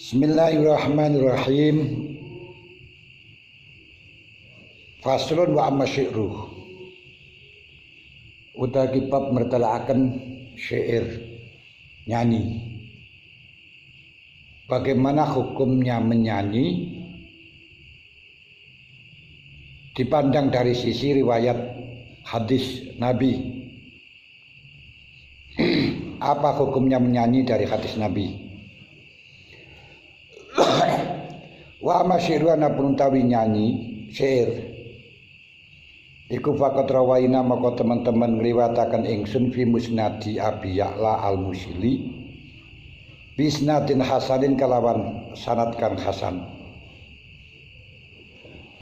Bismillahirrahmanirrahim. Faslun wa amma syi'ruh. Utawi bab mertelaaken syair, nyanyi. Bagaimana hukumnya menyanyi dipandang dari sisi riwayat hadis Nabi. Apa hukumnya menyanyi dari hadis Nabi? Wa amma syi'ru anapun utawi nyanyi syair iku faqat rawaina maka teman-teman ngriwataken ingsun fi musnadi Abi Ya'la al-Musili bisnadin hasanin kalawan sanad kang hasan.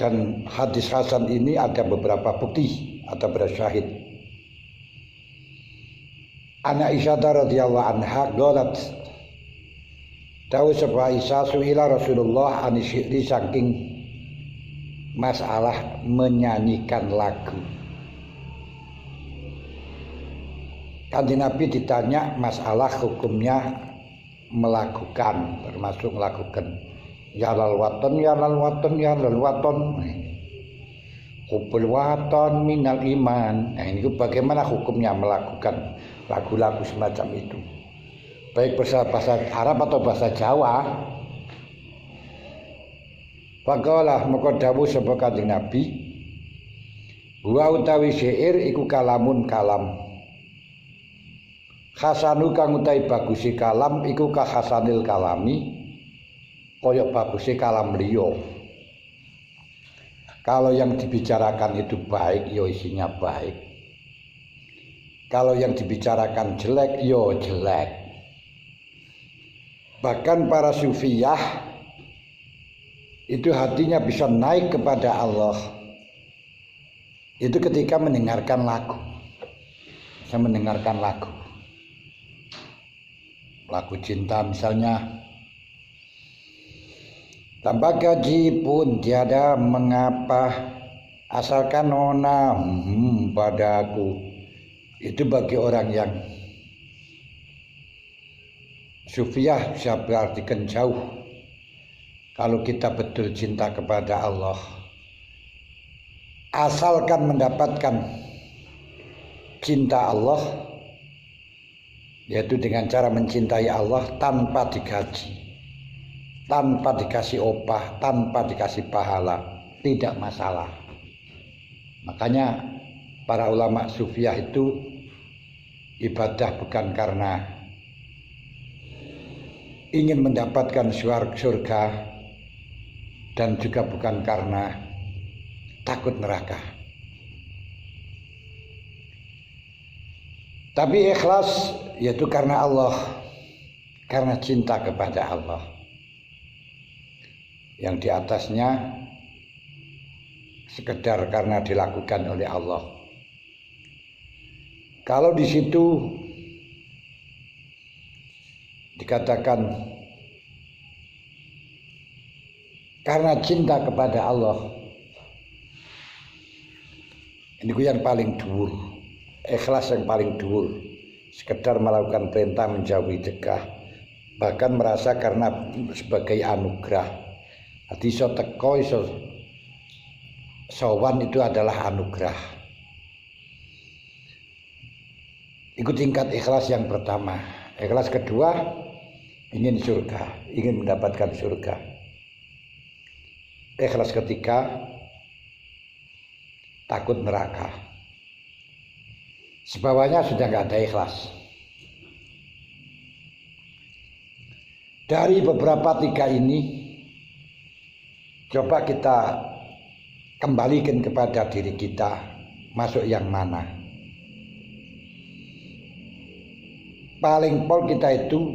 Dan hadis hasan ini ada beberapa bukti atau bersyahid. Ana Aisyah radhiyallahu anha qalat tahu sebuah Aisyah suila Rasulullah an syi'ri saking masalah menyanyikan lagu. Kanjeng Nabi ditanya masalah hukumnya melakukan, termasuk melakukan ya lal waton ya lal waton ya lal waton. Hubul waton minal iman. Nah, ini bagaimana hukumnya melakukan lagu-lagu semacam itu, baik bahasa Arab atau bahasa Jawa. Faqalah maka dawuh sapa Kanjeng Nabi, wa utawi syair iku kalamun kalam. Hasanu kang utawi bagusi kalam iku ka hasanil kalami, kaya bagusi kalam liya. Kalau yang dibicarakan itu baik, ya isinya baik. Kalau yang dibicarakan jelek, ya jelek. Bahkan para sufiyah itu hatinya bisa naik kepada Allah itu ketika mendengarkan lagu. Bisa mendengarkan lagu cinta misalnya. Tanpa gaji pun tiada mengapa asalkan nona padaku. Itu bagi orang yang sufiyah bisa berartikan jauh. Kalau kita betul cinta kepada Allah, asalkan mendapatkan cinta Allah, yaitu dengan cara mencintai Allah tanpa digaji, tanpa dikasih upah, tanpa dikasih pahala, tidak masalah. Makanya para ulama sufiyah itu ibadah bukan karena ingin mendapatkan surga, dan juga bukan karena takut neraka, tapi ikhlas yaitu karena Allah, karena cinta kepada Allah. Yang di atasnya sekedar karena dilakukan oleh Allah. Kalau di situ dikatakan karena cinta kepada Allah, ini yang paling dhuwur, ikhlas yang paling dhuwur, sekedar melakukan perintah menjauhi cegah, bahkan merasa karena sebagai anugerah. Hati iso teko iso sowan itu adalah anugerah. Itu tingkat ikhlas yang pertama. Ikhlas kedua, ingin surga, ingin mendapatkan surga. Ikhlas ketiga, takut neraka. Sebabnya sudah nggak ada ikhlas. Dari beberapa tiga ini, coba kita kembalikan kepada diri kita, masuk yang mana? Paling pol kita itu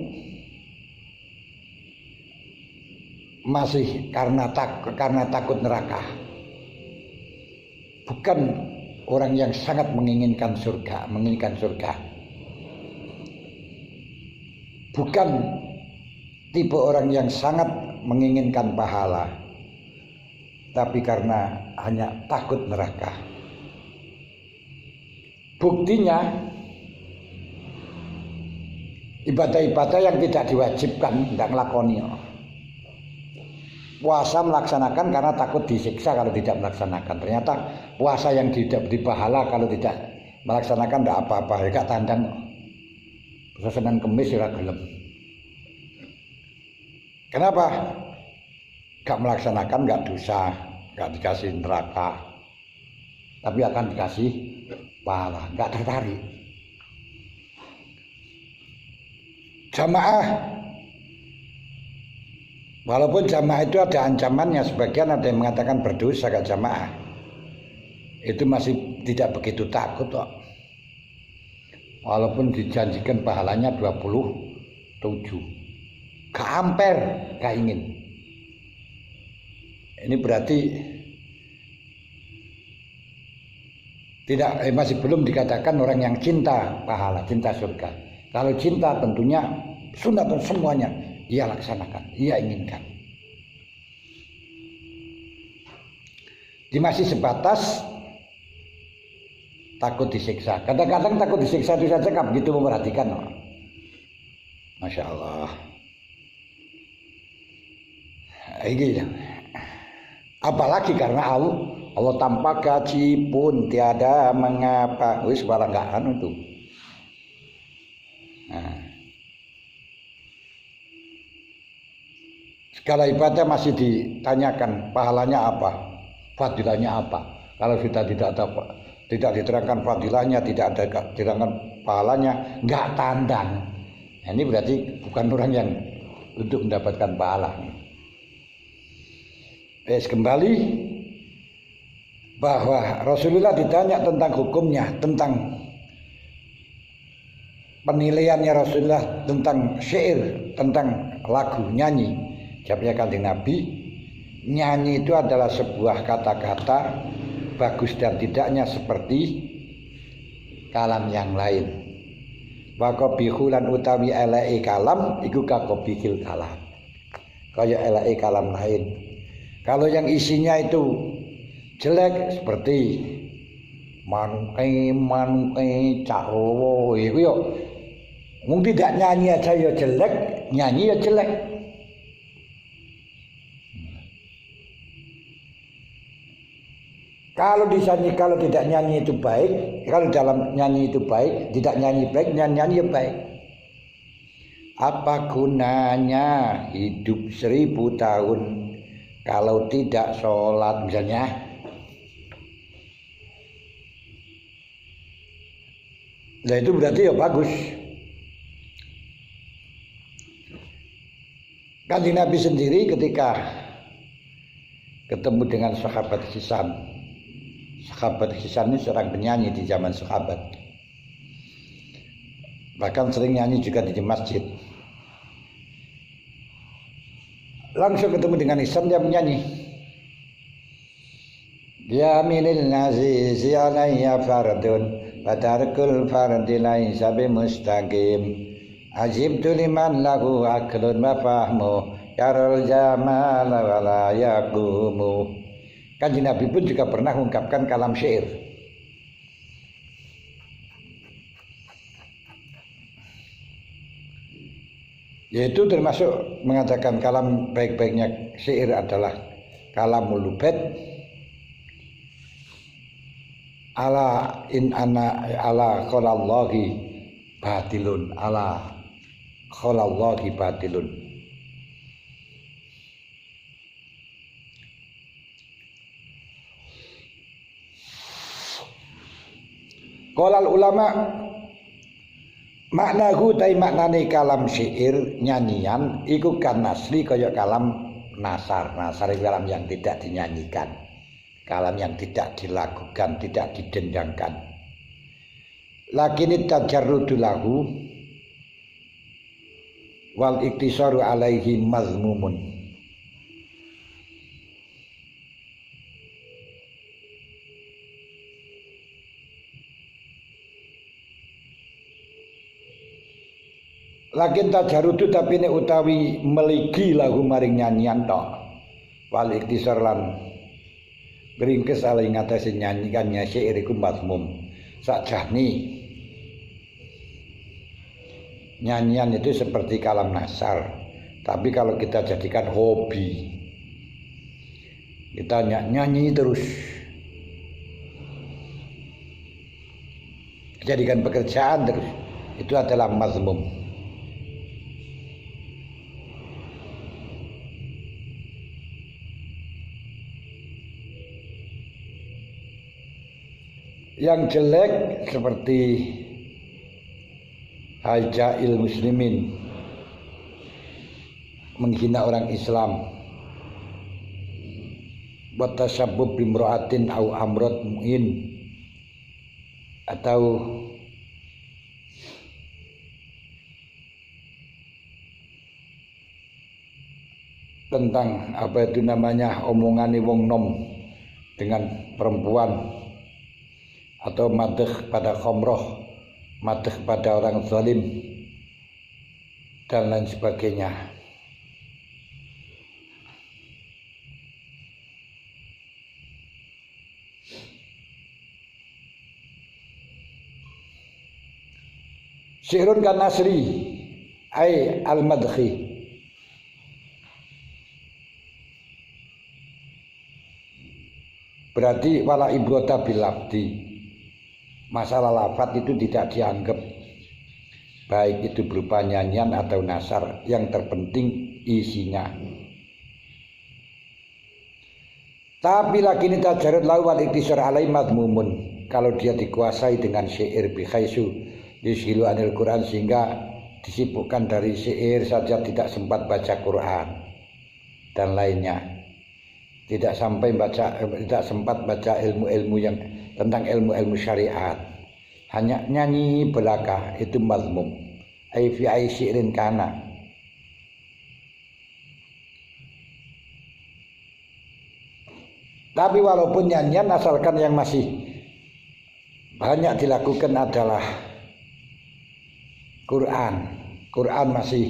masih karena takut neraka, bukan orang yang sangat menginginkan surga, bukan tipe orang yang sangat menginginkan pahala, tapi karena hanya takut neraka. Buktinya ibadah-ibadah yang tidak diwajibkan tidak ngelakoni. puasa melaksanakan karena takut disiksa kalau tidak melaksanakan. Ternyata puasa yang tidak dipahala kalau tidak melaksanakan tidak apa-apa. Ya gak tandang Senin Kemis ora gelem. Kenapa? Gak melaksanakan gak dosa, gak dikasih neraka, tapi akan dikasih pahala. Gak tertarik. Jamaah, walaupun jamaah itu ada ancamannya, sebagian ada yang mengatakan berdosa gak jamaah, itu masih tidak begitu takut kok. Walaupun dijanjikan pahalanya 27, gak amper, gak ingin. Ini berarti tidak masih belum dikatakan orang yang cinta pahala, cinta surga. Kalau cinta tentunya sunat semuanya ia laksanakan, ia inginkan. Dia masih sebatas takut disiksa. Kadang-kadang takut disiksa itu saja gak begitu memperhatikan. Masya Allah. Ini apalagi karena Allah tanpa gaji pun tiada mengapa. Wis barang gak anu tuh. Nah. Segala ibadah masih ditanyakan pahalanya apa, fadilahnya apa. Kalau sudah tidak diterangkan fadilahnya, tidak ada diterangkan pahalanya, nggak tandang. Nah, ini berarti bukan orang yang untuk mendapatkan pahala. Kembali bahwa Rasulullah ditanya tentang hukumnya, tentang penilaiannya Rasulullah tentang syair, tentang lagu, nyanyi. Jawabnya Kanjeng Nabi, nyanyi itu adalah sebuah kata-kata bagus dan tidaknya seperti kalam yang lain. Wa qabihulan utawi eleke kalam iku kakobihil kalam. Kaya eleke kalam lain. Kalau yang isinya itu jelek seperti manuke carowo iku yo mung tidak nyanyi aja ya jelek, nyanyi ya jelek. Kalau tidak nyanyi itu baik, kalau dalam nyanyi itu baik, tidak nyanyi baik, nyanyi baik. Apa gunanya hidup 1000 tahun kalau tidak sholat misalnya? Nah itu berarti ya bagus. Kanjeng Nabi sendiri ketika ketemu dengan sahabat Hisan. Sahabat Hisan ini seorang penyanyi di zaman sahabat. Bahkan sering nyanyi juga di masjid. Langsung ketemu dengan Hisan, dia menyanyi. Ya minil nazizi alayya fardun fatarkul fardi laisa bimustaqim. Ajibtu liman lahu aklun wa fahmu yarul jamal wa la yaqumu. Kanjeng Nabi pun juga pernah mengungkapkan kalam syair. Yaitu termasuk mengatakan kalam baik-baiknya syair adalah kalamul lubat ala in ana ala qalallahi batilun ala qalallahi batilun. Qalal ulama maknahu tai maknane kalam syair nyanyian iku kan nasri kaya kalam nasar. Nasar itu kalam yang tidak dinyanyikan, kalam yang tidak dilakukan, tidak didendangkan. Lakin tajarrudu lahu wal iktisaru alaihi mazmumun. Lakin tajarudu tapi nek utawi meligi lagu maring nyanyian tok. Wal iktisar lan bringkes ala ing atase nyanyikannya syair iku mazmum. Sakjane nyanyian itu seperti kalam nasar. Tapi kalau kita jadikan hobi, Kita nyanyi terus. Jadikan pekerjaan terus. Itu adalah mazmum. Yang jelek seperti hajail muslimin, menghina orang Islam, wa tasyabbub bimra'atin au amrad mu'in, atau tentang apa itu namanya omongane wong nom dengan perempuan, atau madh pada khamrah, madh pada orang zalim, dan lain sebagainya. Syi'run kan nasri ay al-madhi, berarti wala ibrata bil lafzi. Masalah lafaz itu tidak dianggap, baik itu berupa nyanyian atau nasar, yang terpenting isinya. Tapi lagi ini tajarud lau wal iktisar alai madmumun, kalau dia dikuasai dengan syair bikhaisu yushilu anil Quran, sehingga disibukkan dari syair saja, tidak sempat baca Quran dan lainnya, tidak sempat baca ilmu-ilmu yang tentang ilmu-ilmu syariat, hanya nyanyi belaka, itu mazmum. Ai fi ai syi'rin kana. Tapi walaupun nyanyian, asalkan yang masih banyak dilakukan adalah Quran masih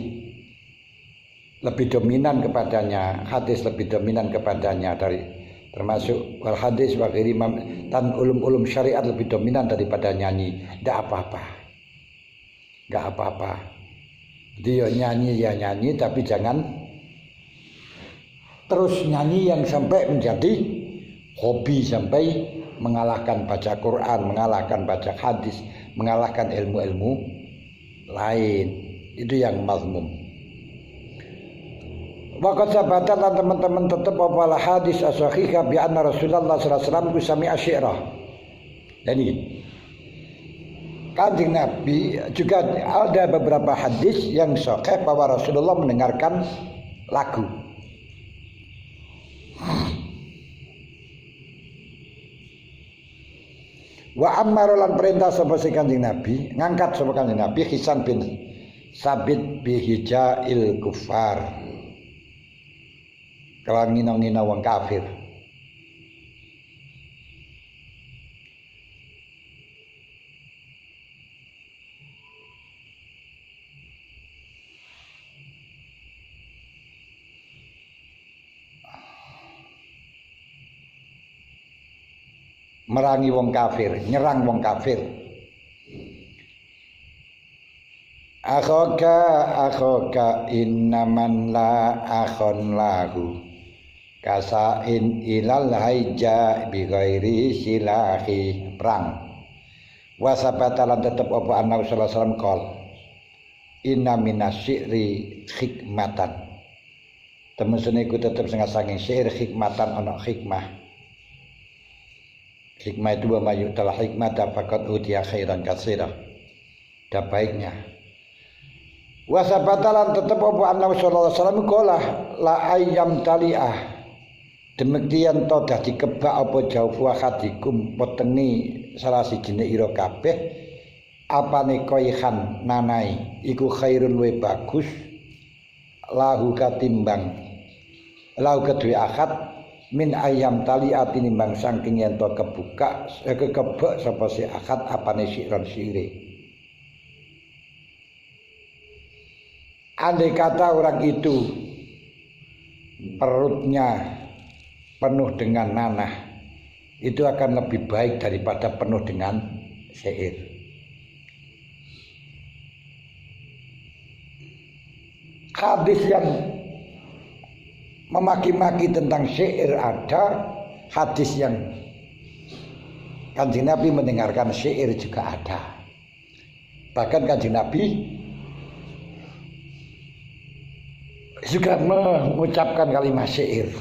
lebih dominan kepadanya, hadis lebih dominan kepadanya, dari termasuk wal hadis wa ghairi dan ulum-ulum syariat lebih dominan daripada nyanyi, enggak apa-apa. Dia nyanyi, tapi jangan terus nyanyi yang sampai menjadi hobi, sampai mengalahkan baca Quran, mengalahkan baca hadis, mengalahkan ilmu-ilmu lain. Itu yang mazmum. Waqad sabata lan teman-teman tetap apa hadis as-sahihah bi anna Rasulullah sallallahu alaihi wasallam sami'a syi'rah. Jadi Kanjeng Nabi juga ada beberapa hadis yang sahih bahwa Rasulullah mendengarkan lagu. Wa ammar lan perintah sapa Kanjeng Nabi, ngangkat sapa Kanjeng Nabi Hisan bin Sabit bi hijail kufar, kalau ngina-ngina wong kafir. Merangi wong kafir, nyerang wong kafir. Akhoka innaman la akhon lahu kasain ilal haija bi ghairi silahi, perang. Wasabata lan tetep apa Annabi sallallahu alaihi wasallam qol inna minasyi'ri hikmatan, temesune iku tetep saking syair hikmatan, ana hikmah. Hikmah itu wa mayutal hikmata faqad utiya khairan katsira, ada baiknya. Wasabata lan tetep apa Annabi sallallahu alaihi wasallam qala la ayyam taliah, demikian to dadi kebak apa jaufu hadikum wetenge salah sijine ira kabeh apane koihan nanai iku khairun we bagus lahu katimbang lahu kedue akad min ayam taliat tinimbang saking yen to kebuka kekebak sapa si akad apane syi'ron syi're. Andai kata orang itu perutnya penuh dengan nanah, itu akan lebih baik daripada penuh dengan syair. Hadis yang memaki-maki tentang syair ada, hadis yang Kanjeng Nabi mendengarkan syair juga ada. Bahkan Kanjeng Nabi juga mengucapkan kalimat syair.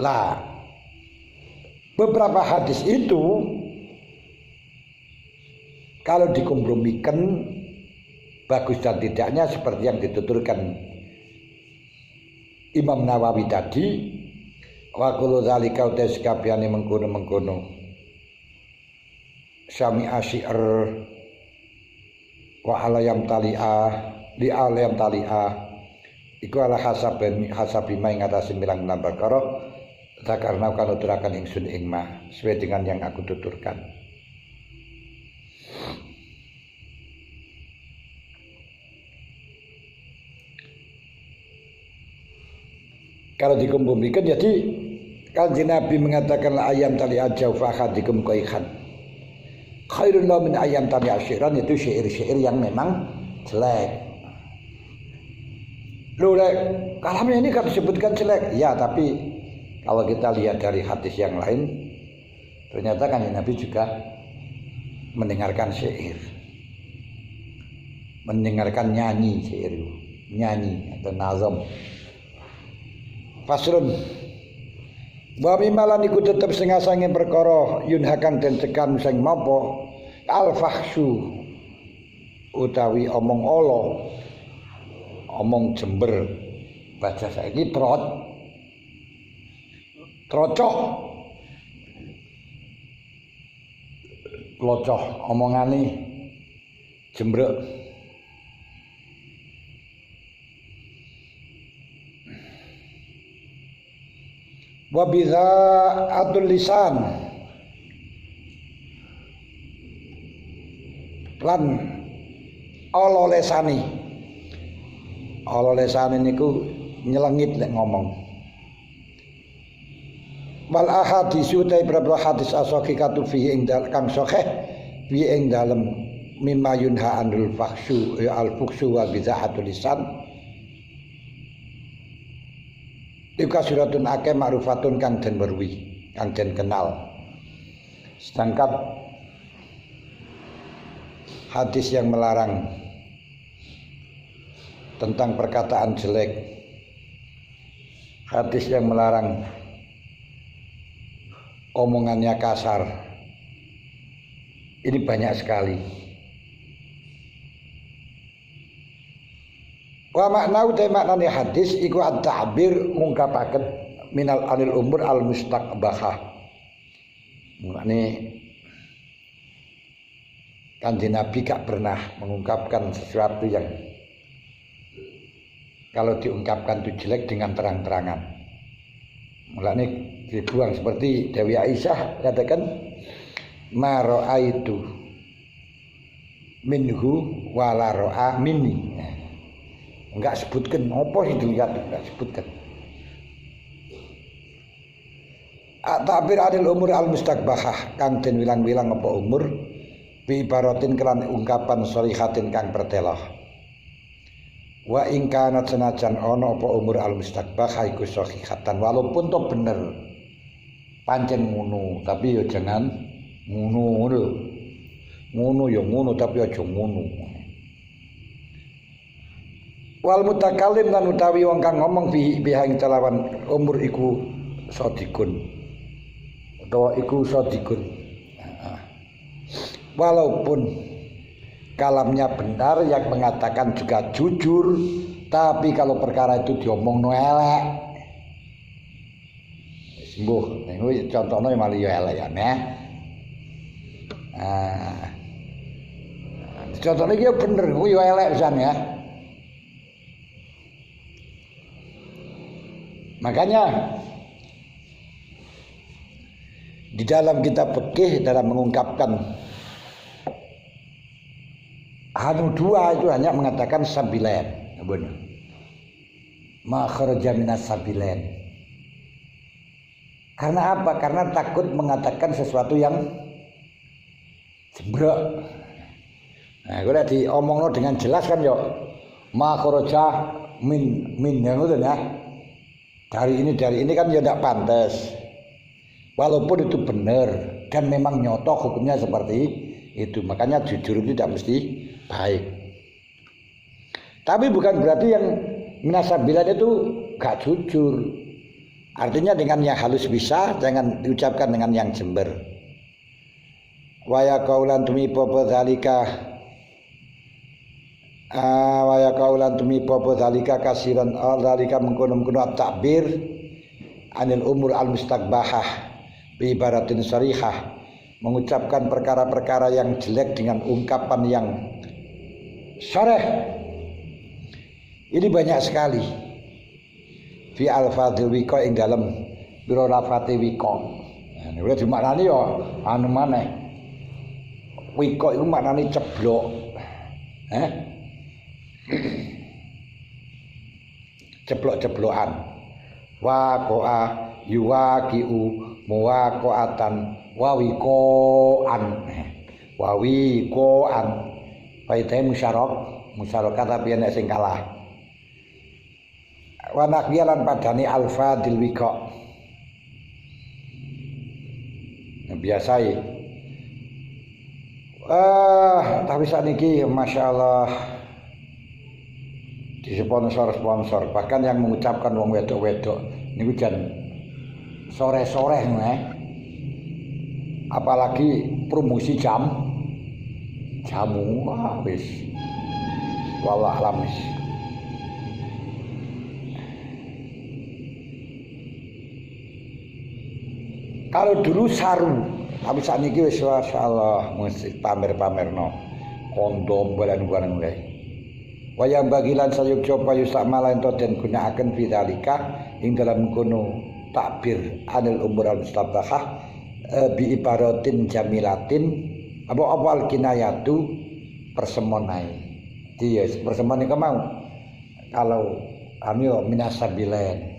Lah, beberapa hadis itu kalau dikompromikan bagus dan tidaknya seperti yang dituturkan Imam Nawawi tadi, wa kullu zalika utasikabiane mengkono-mengkono syami'a syi'r wa alayam tali'ah li alayam tali'ah iku ala hasabi ma ing atase milang perkara karena kan uturakan ingsun ing ma sesuai dengan yang aku tuturkan. Kalau dikompromikan jadi Kanjeng Nabi mengatakan la ayam tali ajau fa hadikum qaikhan khairun la min ayam tali asyiran, itu syair-syair yang memang jelek. Loh, kalamnya ini kan disebutkan jelek. Ya, tapi kalau kita lihat dari hadis yang lain, ternyata Kanjeng Nabi juga mendengarkan syair, mendengarkan nyanyi syair, nyanyi atau nazam. Fasrun wa mimalan iku tetep sing asange perkara yunhakan den cekan sing mapa al fahsyu utawi omong ala, omong jember, bahasa saiki trocok locoh omongane jembrek. Wa bidha'atul lisan lan ala lesani niku nyelengit lek ngomong. Wal ahadisu ta berapa hadis asaqikatu fihi ing kang sahih fi ing dalem mimma yunha anil fahsyu al fuhsyu wa bidha'atul lisan iku suratun akeh ma'rufatun kang den weruhi, kang den kenal. Sedangkan hadis yang melarang tentang perkataan jelek, hadis yang melarang omongannya kasar, ini banyak sekali. Wa makna utai maknane hadis iku at-ta'bir ngungkapaken minal anil umur al mustaqbahah. Maknane Kanjeng Nabi gak pernah mengungkapkan sesuatu yang kalau diungkapkan itu jelek dengan terang-terangan. Mulane dibuang seperti Dewi Aisyah katakan ma ra'aitu minhu wala ra'a minni. Enggak sebutkan apa sih dilihat, enggak sebutkan. Ta'bir adil umur al mustaqbahah kang den wilang-wilang apa umur bi ibaratin kelan ungkapan sholihatin kang pertelah. Wa ing kanat senajan ana apa umur al mustaqbahah iku shahihatan walaupun to bener pancen ngono tapi ya jangan ngono lho. Ngono ya ngono tapi aja ngono. Wal mutakallim lan utawi wong kang ngomong biha ing kelawan umur iku sadikun utawa iku sadikun. Walaupun kalamnya benar yang mengatakan juga jujur, tapi kalau perkara itu diomongno elek. Sembuh, niku contohnya malah ya elek ya neh. Contohnya iki bener, ku ya elek pisan ya. Makanya di dalam kitab fikih dalam mengungkapkan anu dua itu hanya mengatakan sabilen, benar. Ma kharaja minas sabilen. Karena apa? Karena takut mengatakan sesuatu yang jebrok. Nah, kalau diomongno dengan jelas kan yo ma kharaja min yang itu ya. Dari ini kan ya tidak pantas. Walaupun itu benar dan memang nyotok hukumnya seperti itu. Makanya jujur itu tidak mesti baik. Tapi bukan berarti yang minasabilan itu gak jujur. Artinya dengan yang halus bisa, jangan diucapkan dengan yang jember. Waya kaulan tumi popo zalika waya kaulan tumi popo zalika kasiran zalika mengkono-kono takbir anil umur al mustaqbahah bi ibaratin sarihah, mengucapkan perkara-perkara yang jelek dengan ungkapan yang syarih. Ini banyak sekali fi al-fadhil wiko ing dalam biro lafati wiko. Nah, ini udah dimaknani ya anu maneh. Wiko itu maknani ceblok. Ceblok-ceblokan. Waqa'a yuwaqi'u muwaqa'atan wa wiqa'an. Wa wiqa'an. Faedahe musyarakah tapi nek sing kalah. Wa naqyalan padani alfadil wiqa. Biasai. Tapi saat ini Masya Allah di sponsor bahkan yang mengucapkan wong wedok-wedok ini jan sore-sore apalagi promosi jamu wis wallah alam wis. Kalau dulu saru, tapi saat ini wis masyaallah mesti pamer-pamerno kondom barang-barang mulai. Wayang bagilan sayuk coba yustakmala ento den gunakaken bidzalika ing dalam kono takbir anil umur al mustabahah bi ibaratin jamilatin apa al kinayatu persemonai. Dia persemon iku mau kalau kami minasabilen.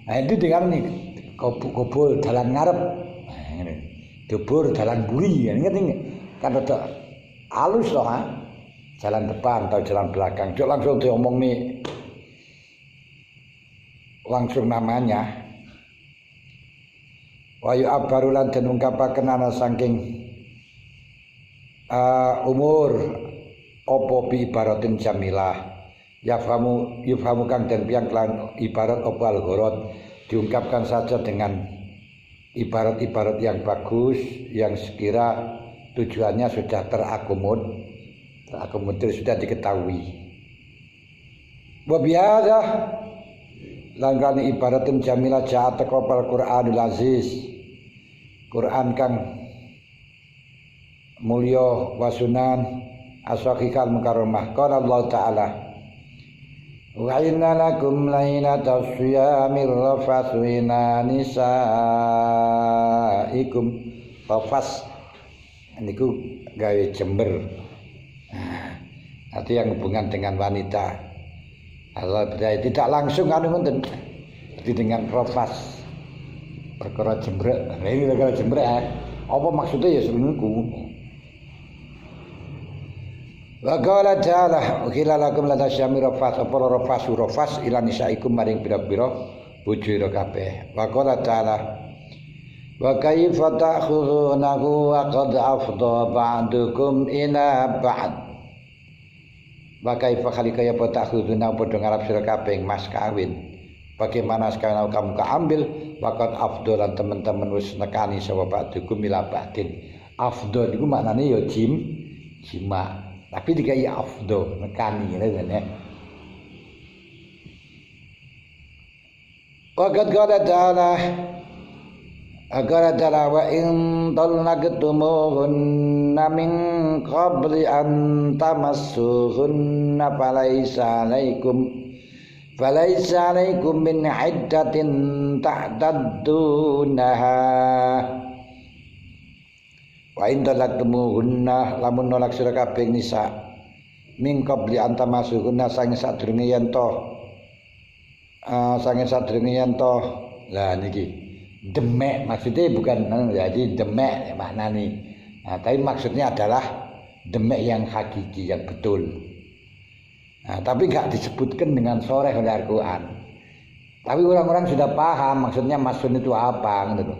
Nah itu dengan nih kubul dalan ngarep. Nah ngene. Dubur dalan buri, inget kan rada halus loh jalan depan atau jalan belakang. Cuk langsung diomong nih langsung namanya. Wayu abarulan den ungkapaken ana saking umur opo bi ibaratin jamilah. Yafhamu kang den piang kelan ibarat opo al-ghurad diungkapkan saja dengan ibarat-ibarat yang bagus yang sekira tujuannya sudah terakomodir sudah diketahui. Wa biadza langkane ibaratin jamilah jaat taqabal Qur'anul Aziz. Quran kang mulya wasunan aswaqiqal mukarramah. Qala Allah Ta'ala wa inna lakum lailata siyamir rafathu ila nisaikum rafas niku gawe jember. Arti yang hubungan dengan wanita. Allah tidak langsung anu ngoten. Jadi dengan rafas perkara jembrek. Nah, ini perkara jembrek. Apa maksudnya ya sebenarnya? Wa qala ta'ala ukhila lakum la tasyami rafas apa rafas ila nisaikum maring pira-pira bojo ira kabeh. Wa qala ta'ala wa kaifa ta'khudunahu wa qad afdha ba'dukum ila ba'd. Wa kaifa khalika ta'khuduna padha ngarep sira kabeh mas kawin. Bagaimana sekarang kamu keambil waqad afdha lan teman-teman wis nekani sapa ba'dukum ila ba'din. Afdha iku maknane ya jima. Tapi dikai afdo nekani kan ya. Waqad qala ta'ala wa in talaqtumuhunna min qabli an tamassuhunna falaysa alaikum min iddatin ta'taddunaha. Wa in talaqtumuhunna lamun nolak sira kabeh nisa min qabli antamasuhunna sange sadurunge yen to lah niki demek maksudnya bukan jadi demek maknane. Nah, tapi maksudnya adalah demek yang hakiki, yang betul. Nah, tapi nggak disebutkan dengan soreh oleh Al-Quran. Tapi orang-orang sudah paham maksudnya masun itu apa gitu.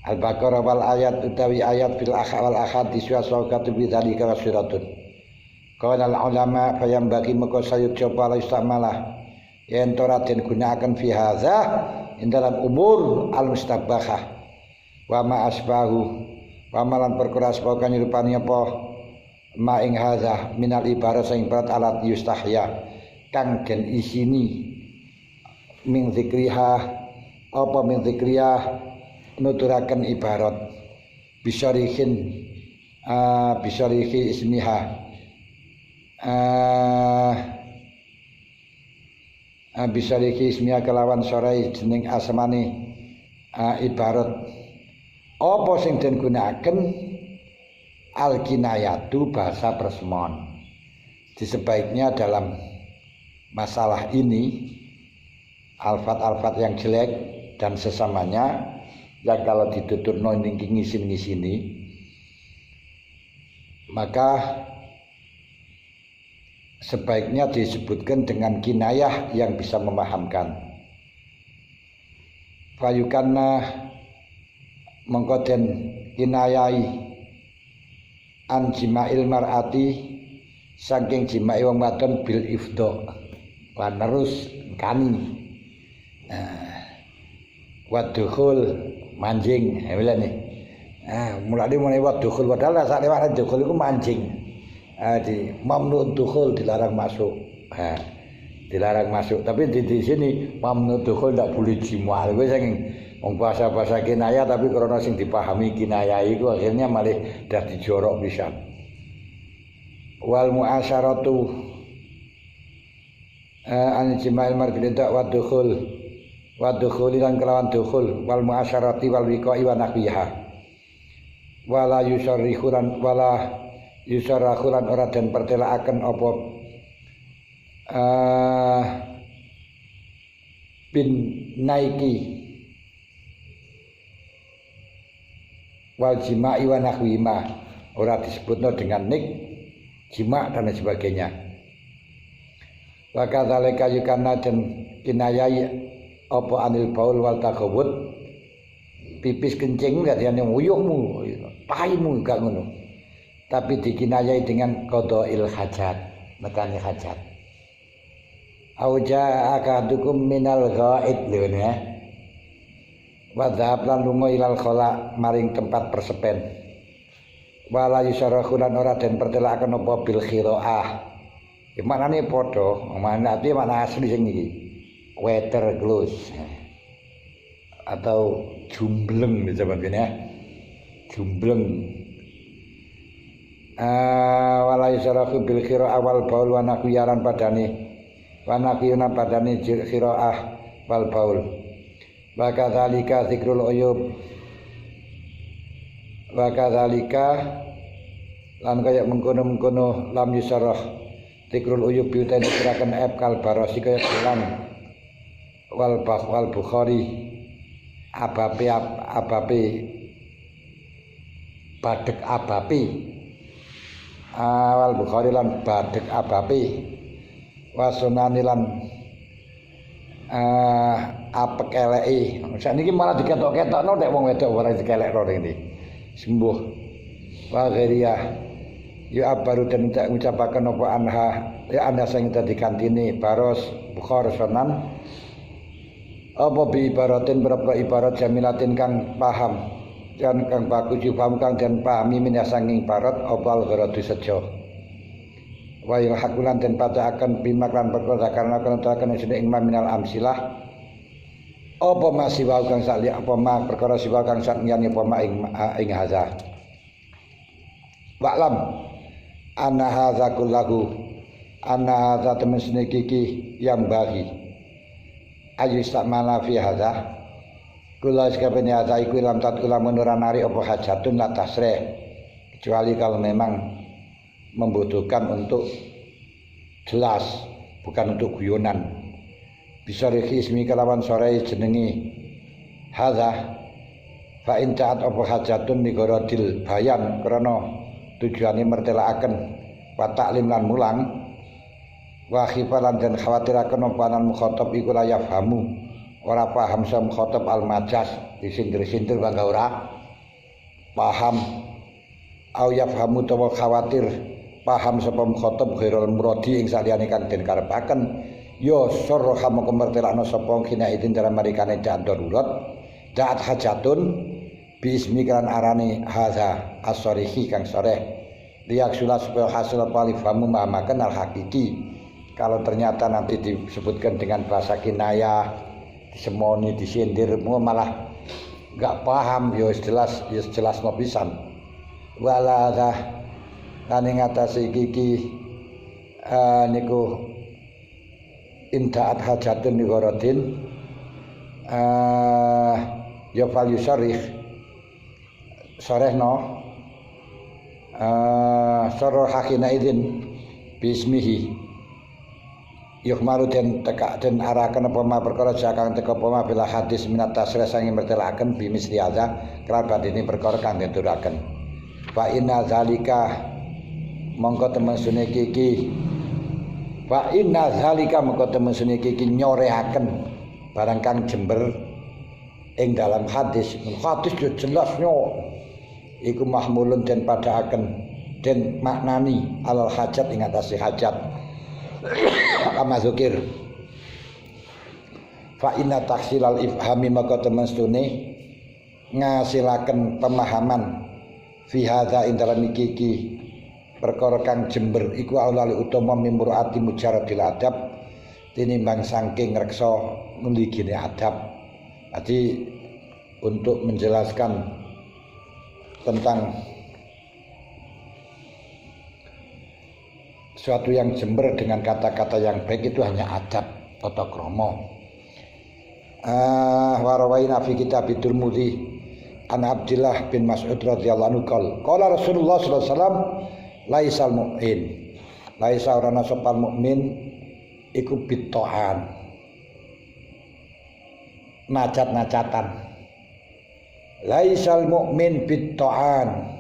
Al-Baqarah wal ayat utawi ayat fil wal ahadits wa sawqatu bi dzalika wasiratun. Qala al-ulama fayam bagi maka sayup coba la istamalah yen ora den gunakaken fi hadza ing dalam umur al-mustabahah wa ma asbahu wa malan perkara sebab kang nyerupani apa ma ing hadza minal ibarat sing ibarat alat yustahya kang den isini min zikriha apa min zikriha nuturaken ibarat bisyarihin bisyarihi ismiha bisyarihi ismiha kelawan sorai jeneng asmane ibarat apa sing den gunakaken al-kinayatu bahasa persemon. Sebaiknya dalam masalah ini alfat-alfat yang jelek dan sesamanya yang kalau dituturno ning ngisin-ngisini maka sebaiknya disebutkan dengan kinayah yang bisa memahamkan. Fayukanna mengkoden kinayai an jima'il mar'ati saking jima'i wong wadon bil ifdo lan terus kani wadukhul manjing nih mulai wadukhul padahal sak lewat dukhul iku mancing di mamnu dukhul dilarang masuk dilarang masuk tapi di sini mamnu dukhul ndak boleh jima wis saking wong bahasa-bahasa kinayah tapi karena sing dipahami kinayah iku akhirnya malah dadi jorok pisan. Wal muasyaratu an jima'il mar'ati wa dukhul lan kelawan dukhul wal muasyarati wal wiqa'i wa nahwiha wala yusarrihulan wala yusarrahulan ora den pertelaaken apa bin naiki wal jima'i wa nahwima ora disebutno dengan nik jima dan sebagainya. Wa kadzalika yukana dan kinayai apa anil baul wal taghawud pipis kencing dadiane wuyuhmu paimu gak ngono tapi dikinayai dengan qadail hajat nekani hajat auja akadukum minal ghaid lho ya wa dhahab lan lunga ilal khala maring tempat persepen wala yusyarahu lan ora den pertelakaken apa bil khiraah maknane padha makna asli sing iki weather close atau jumbleng disebutnya ya jumbleng wala yusyarahu bil khiraah wal baul wa naqiyaran padane wa naqiyuna padane khiraah wal baul wa kadzalika zikrul uyub wa kadzalika lan kaya mengkono-mengkono lam yusarah zikrul uyub biutan dikirakan eb kal barasi kaya bulan wal bukhari abape badek abape wal bukhari lan badek abape wasunani lan apek eleki sakniki malah diketok-ketokno nek wong wedok ora dikelekno rene sembuh wa ghairiyah ya baru dan tak ngucapaken apa anha ya anda sing dadi kantine baros bukhar sunan apa bi ibaratin berapa ibarat jamilatin kang paham dan kang bagus paham kang dan pahami minasanging barat opal gharadu sejo wa il hakulan den padahaken bimaklan perkara karena kenutaken sedek imam minal amsilah apa masih wau kang sak apa mak perkara siwa kang sak ngene apa mak ing haza wa'lam anna hadza kullahu anna hadza temen kiki yang bagi ayu istamala fi hadza kula sakabene hadza iku lam tatkula menuranari apa hajatun la tasrih kecuali kalau memang membutuhkan untuk jelas bukan untuk guyonan bisa ismi kelawan sore jenengi hadza fa in ta'at apa hajatun li gharadil bayan krana tujuane mertelakaken wa ta'lim lan mulang wa khifalan dan khawatiraken opanan mukhatab iku la yafhamu ora paham sa mukhatab al majaz disindir-sindir bangga ora paham au yafhamu tawa khawatir paham sapa mukhatab ghairul muradi ing saliyane kang den karepaken ya sarha moko mertelakno sapa kina idin dalam marikane dak darurat daat hajatun bi ismi kan arane hadza as-sarihi kang soreh liak sulas supaya hasil palifhamu mamakan al hakiki. Kalau ternyata nanti disebutkan dengan bahasa kinayah, disemoni, disindir, malah nggak paham, ya jelas no pisan. Waladah lan ing atase iki niku intaat hajatun li gharadin ya fal yusarih sorehno sarah hakina idin bismihi yukhmaru den tekak den araken apa ma perkara jakang teka apa ma bila hadis minat tasrih sange mertelaken bi misli hadza kerabat ini perkara kang dituraken fa inna zalika mongko temen sune iki fa inna zalika mongko temen sune iki nyorehaken barang kang jember ing dalam hadis yo jelasnya iku mahmulun den padhaaken den maknani alal hajat ing atase hajat kama zikir fa inna taksilal ifhami maka temen stune ngasilaken pemahaman fi hadza ing dalam iki perkara kang jember iku aulali utama mimurati mujaradil adab tinimbang saking reksa ngligine adab. Jadi untuk menjelaskan tentang sesuatu yang jember dengan kata-kata yang baik itu hanya adab tata krama. Warawaina fi kitab Tirmidzi an Abdullah bin Mas'ud radhiyallahu anhu qala Rasulullah sallallahu alaihi wasallam laisal mu'min laisa orana sopal mukmin iku bitoan nacat-nacatan laisal mu'min bitoan